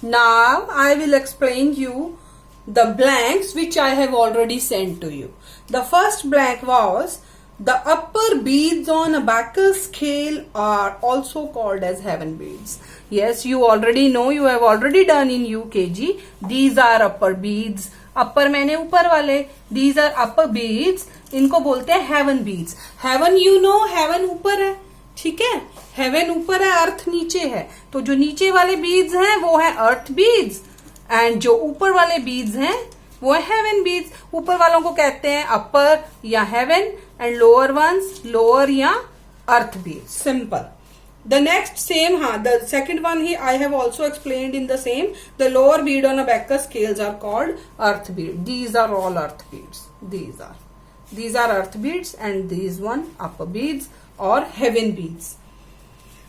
Now I will explain you the blanks which I have already sent to you. The first blank was the upper beads on abacus scale are also called as heaven beads. Yes, you already know, you have already done in UKG. These are upper beads. Upper मैंने ऊपर वाले. These are upper beads. इनको बोलते हैं heaven beads. Heaven you know, heaven ऊपर है. ठीक है, हेवन ऊपर है, अर्थ नीचे है. तो जो नीचे वाले बीड्स हैं वो है अर्थ बीड्स एंड जो ऊपर वाले बीड्स हैं वो है हेवन बीड्स. ऊपर वालों को कहते हैं अपर या heaven and lower ones lower या earth beads. Simple. The next same, हाँ, द सेकेंड वन ही I have also explained in the same. The lower bead on abacus scales are called earth bead. These are all earth beads. These are earth beads and these one upper beads or heaven beads.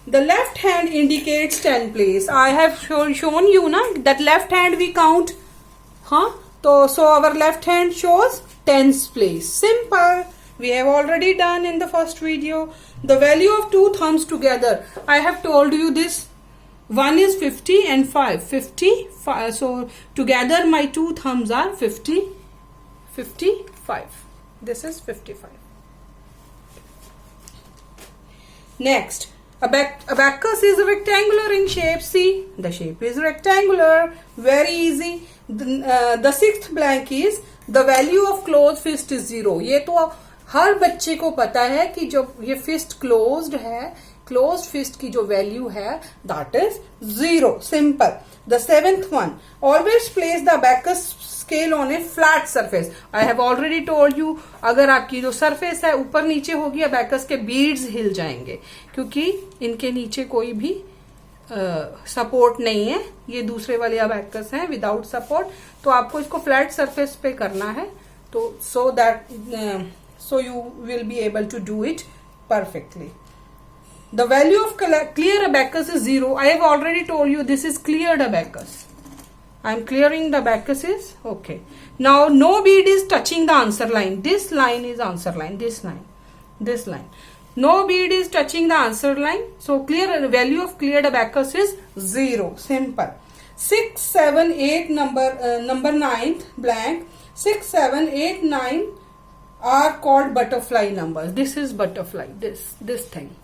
The left hand indicates 10 place. I have shown you na that left hand we count, huh? So our left hand shows 10th place. Simple. We have already done in the first video. The value of two thumbs together. I have told you this. One is 50 and 5. 55. So together my two thumbs are 50, 55. This is 55. Next, abacus is rectangular in shape. See, the shape is rectangular. Very easy. The sixth blank is the value of closed fist is 0. ये तो हर बच्चे को पता है कि जो ये fist closed है, closed fist की जो value है, that is 0. Simple. The seventh one, always place the abacus scale on a flat surface. I have already told you, अगर आपकी जो surface है ऊपर नीचे होगी, abacus के beads हिल जाएंगे क्योंकि इनके नीचे कोई भी सपोर्ट नहीं है. ये दूसरे वाले abacus हैं विदाउट सपोर्ट. तो आपको इसको फ्लैट सरफेस पे करना है तो so you will be able to do it perfectly. The value of clear abacus is 0. I have already told you this is cleared abacus. I am clearing the abacus is okay. Now no bead is touching the answer line. This line is answer line. This line. No bead is touching the answer line. So value of cleared abacus is 0. Simple. 6, 7, 8 number 9th blank. 6, 7, 8, 9 are called butterfly numbers. This is butterfly. This thing.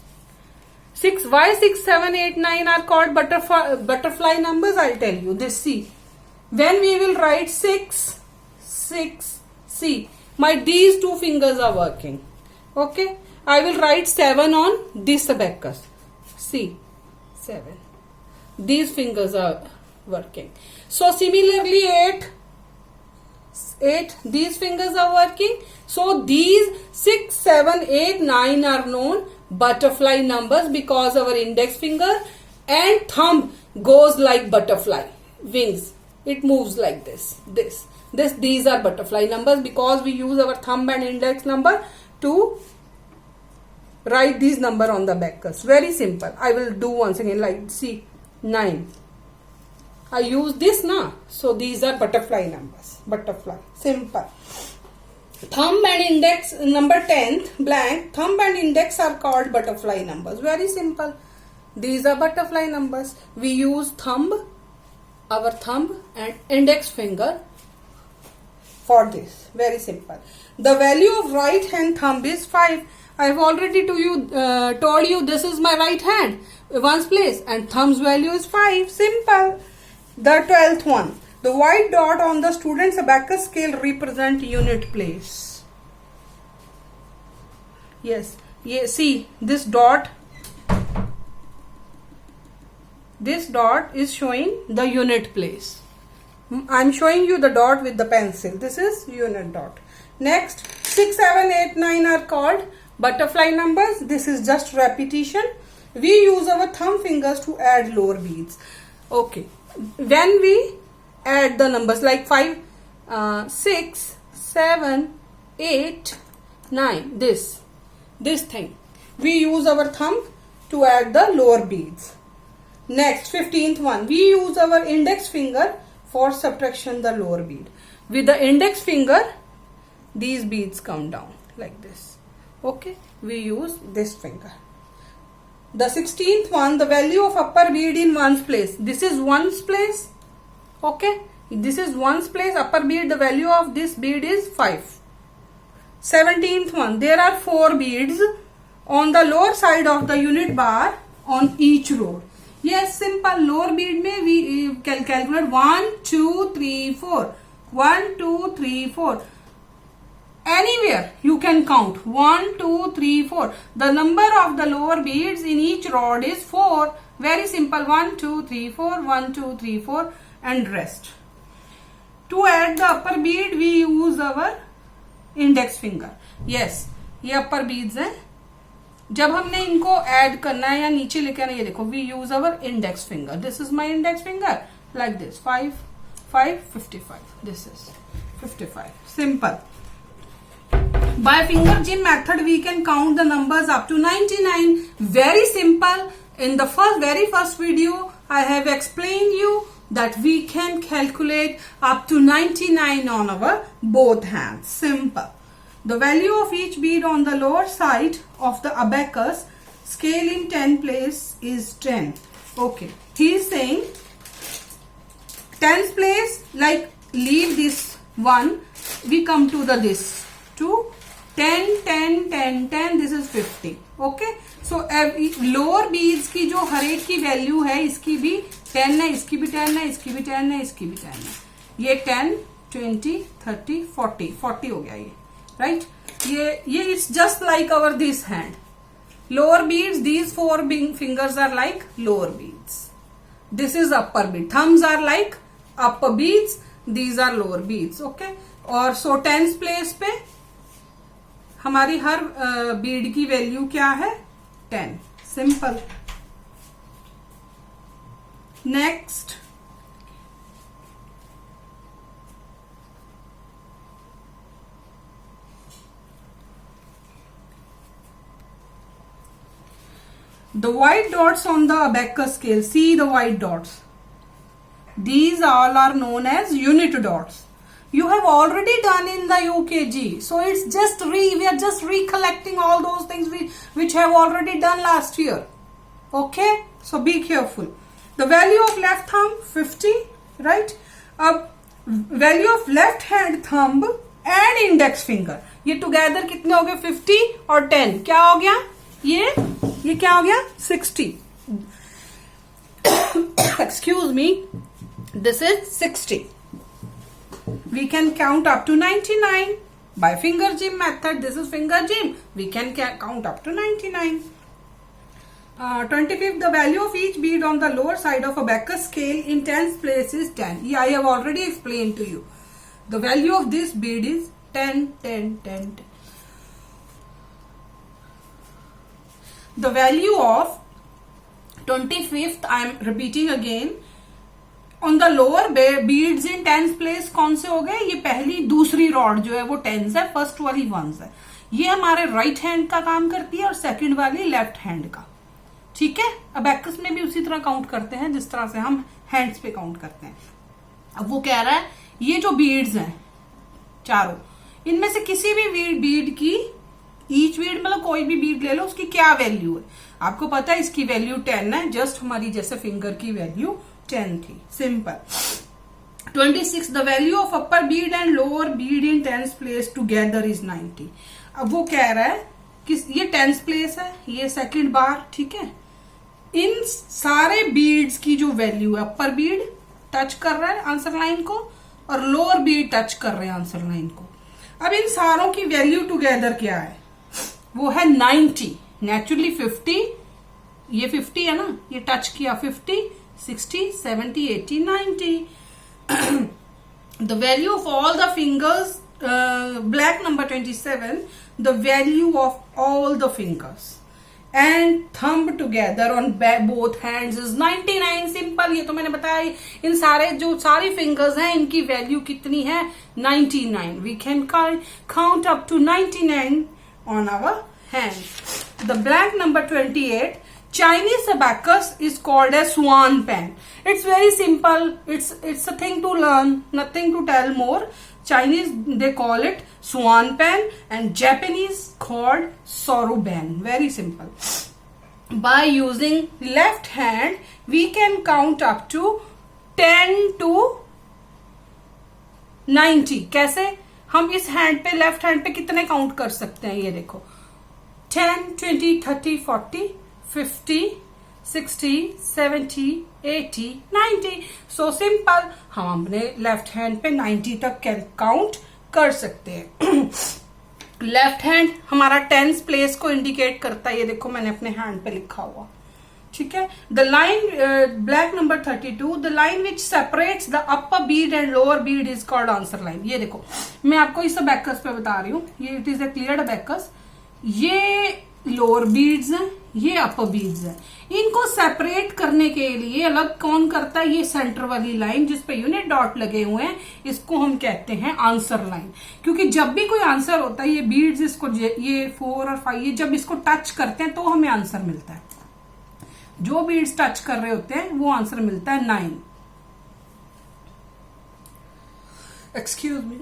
Why 6, 7, 8, 9 are called butterfly numbers? I'll tell you. This, see. When we will write 6, see, these two fingers are working. Okay. I will write 7 on this abacus. See, 7. These fingers are working. So similarly 8, these fingers are working. So these 6, 7, 8, 9 are known butterfly numbers because our index finger and thumb goes like butterfly wings. It moves like this. These are butterfly numbers because we use our thumb and index number to write these number on the abacus. Very simple. I will do once again, like, see, 9. I use this now. So these are butterfly numbers. Butterfly. Simple. Thumb and index, number 10th blank, thumb and index are called butterfly numbers. Very simple. These are butterfly numbers. We use our thumb and index finger for this. Very simple. The value of right hand thumb is 5. I have already told you this is my right hand, one's place, and thumb's value is 5. Simple. The 12th one. The white dot on the student's abacus scale represent unit place. Yes. See, this dot is showing the unit place. I am showing you the dot with the pencil. This is unit dot. Next, 6, 7, 8, 9 are called butterfly numbers. This is just repetition. We use our thumb fingers to add lower beads. Okay. When we add the numbers like 5, 6, 7, 8, 9, this thing, we use our thumb to add the lower beads. Next, 15th one, we use our index finger for subtraction the lower bead. With the index finger, these beads come down like this. Okay, we use this finger. The 16th one, the value of upper bead in one's place. This is one's place. Okay, this is ones place, upper bead, the value of this bead is 5. 17th one, there are 4 beads on the lower side of the unit bar on each rod. Yes, simple. Lower bead में we calculate 1 2 3 4, 1 2 3 4. Anywhere you can count 1 2 3 4. The number of the lower beads in each rod is 4. Very simple. 1 2 3 4, 1 2 3 4 and rest. To add the upper bead we use our index finger. Yes, ये upper beads हैं. जब हमने इनको add करना है या नीचे लेके आना, ये देखो, we use our index finger. This is my index finger like this. 5 5 55. This is 55. Simple. By finger gym method we can count the numbers up to 99. Very simple. In the very first video I have explained you that we can calculate up to 99 on our both hands. Simple. The value of each bead on the lower side of the abacus scale in 10 place is 10. Okay. He is saying 10th place, like leave this one, we come to the this to 10 10 10 10. This is 50. Okay. So lower beads की जो हर एक की value है, इसकी भी 10 है, इसकी भी 10 है, इसकी भी 10 है, इसकी भी 10 है. ये 10 20 30 40 40 हो गया ये. Right? ये it's just like our this hand. Lower beads, these 4 fingers are like lower beads. This is upper bead. Thumbs are like upper beads. These are lower beads. Okay? और so 10th place पे हमारी हर बीड की value क्या है? 10. Simple. Next. The white dots on the abacus scale. See the white dots. These all are known as unit dots. You have already done in the UKG. So it's just we are just recollecting all those things which have already done last year. Okay? So be careful. The value of left thumb 50, right? Value of left hand thumb and index finger. ये together कितने हो गए? 50 और 10. क्या हो गया? ये क्या हो गया? 60. Excuse me. This is 60. We can count up to 99 by finger gym method. This is finger gym. We can count up to 99. 25th, the value of each bead on the lower side of abacus scale in 10th place is 10. Yeah, I have already explained to you. The value of this bead is 10 10 10 10. The value of 25th, I am repeating again, on the lower beads in 10th place कौन से हो गए? ये पहली दूसरी rod जो है वो 10s है, फर्स्ट वाली 1s है. ये हमारे राइट हैंड का काम करती है और सेकंड वाली लेफ्ट हैंड का. ठीक है? अबैकस में भी उसी तरह काउंट करते हैं जिस तरह से हम हैंड्स पे काउंट करते हैं. अब वो कह रहा है ये जो बीड्स हैं चारों, इनमें से किसी भी बीड की, ईच बीड मतलब कोई भी बीड ले लो, उसकी क्या वैल्यू है? आपको पता है इसकी वैल्यू 10 है. जस्ट हमारी जैसे फिंगर की वैल्यू 10 थी. Simple. 26, the value of upper Beed and lower Beed in 10th place together is 90. अब वो कह रहा है कि ये 10th प्लेस है, ये सेकंड बार. ठीक है? इन सारे बीड्स की जो वैल्यू है, अपर बीड टच कर रहा है आंसर लाइन को और लोअर बीड टच कर रहे हैं आंसर लाइन को. अब इन सारों की वैल्यू टुगेदर क्या है? वो है 90. नेचुरली 50, ये 50 है ना, ये टच किया 50, 60, 70, 80, 90. The value of all the fingers, black number 27, the value of all the fingers and thumb together on both hands is 99. Simple. ये तो मैंने बताया. इन सारी फिंगर्स हैं, इनकी वैल्यू कितनी है? 99. We can count up to 99 on our hand. The blank number 28, Chinese abacus is called as swan pen. It's very simple. It's a thing to learn, nothing to tell more. Chinese, they call it swan pen and Japanese called soroban. Very simple. By using left hand, we can count up to 10 to 90। कैसे? हम इस hand पे, left hand पे कितने count कर सकते हैं? ये देखो 10, 20, 30, 40, 50, 60, 70, 80, 90। सो सिंपल, हम अपने लेफ्ट हैंड पे 90 तक काउंट कर सकते हैं। लेफ्ट हैंड हमारा टेंस प्लेस को इंडिकेट करता है। ये देखो मैंने अपने हैंड पे लिखा हुआ, ठीक है। The line black number 32, the line which separates the upper Beed and lower Beed is called answer line. ये देखो मैं आपको इस अबैकस पे बता रही हूँ, ये it is a clear abacus. ये लोअर बीड्स हैं, ये अपर बीड्स हैं। इनको सेपरेट करने के लिए अलग कौन करता है? ये सेंटर वाली लाइन जिसपे यूनिट डॉट लगे हुए हैं, इसको हम कहते हैं आंसर लाइन। क्योंकि जब भी कोई आंसर होता है, ये बीड्स इसको, ये 4 और 5, ये जब इसको टच करते हैं तो हमें आंसर मिलता है। जो बीड्स टच कर रहे होते हैं वो आंसर मिलता है 9। Excuse me.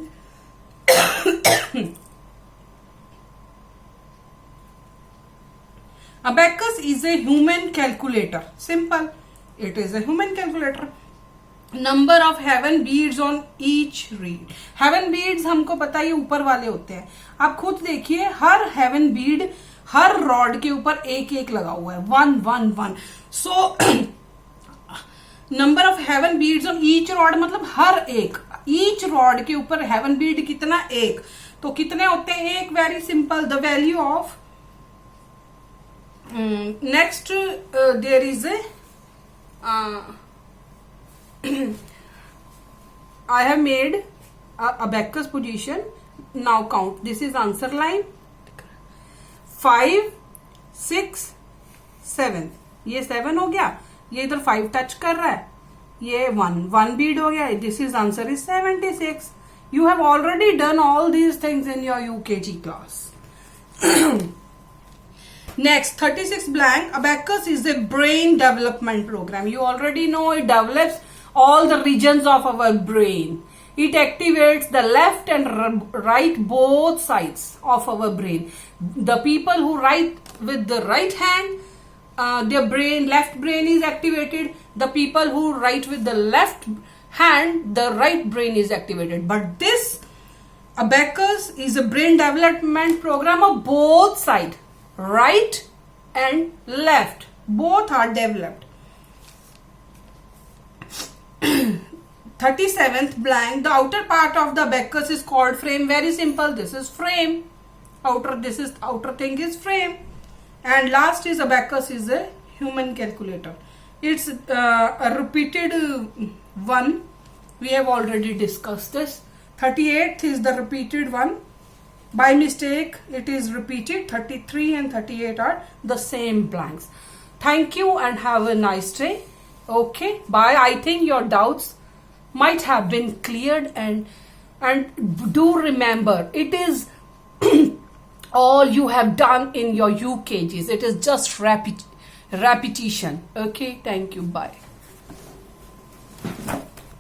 Abacus is a human calculator. Simple. It is a human calculator. Number of heaven beads on each reed. Heaven beads हमको पता है ये ऊपर वाले होते हैं। आप खुद देखिए, हर heaven bead हर रॉड के ऊपर एक एक लगा हुआ है, 1 1 1। So number of haven beads on each rod मतलब हर एक, ईच रॉड के ऊपर हेवन बीड कितना? एक। तो कितने होते हैं? एक। Very simple. The value of next there is a I have made a abacus position. Now count. This is answer line. 5, 6, 7. ये 7 हो गया, ये इधर 5 टच कर रहा है, ये 1 बीड हो गया। This is answer is 76. You have already done all these things in your UKG class. Next, 36 blank. Abacus is a brain development program. You already know it develops all the regions of our brain. It activates the left and right, both sides of our brain. The people who write with the right hand, their brain, left brain is activated. The people who write with the left hand, the right brain is activated. But this Abacus is a brain development program of both sides. Right and left, both are developed. 37th blank. The outer part of the abacus is called frame. Very simple. This is frame. Outer thing is frame. And last is abacus is a human calculator. It's a repeated one. We have already discussed this. 38th is the repeated one. By mistake, it is repeated. 33 and 38 are the same blanks. Thank you and have a nice day. Okay, bye. I think your doubts might have been cleared, and do remember, it is all you have done in your UKGs. It is just repetition. Okay, thank you. Bye.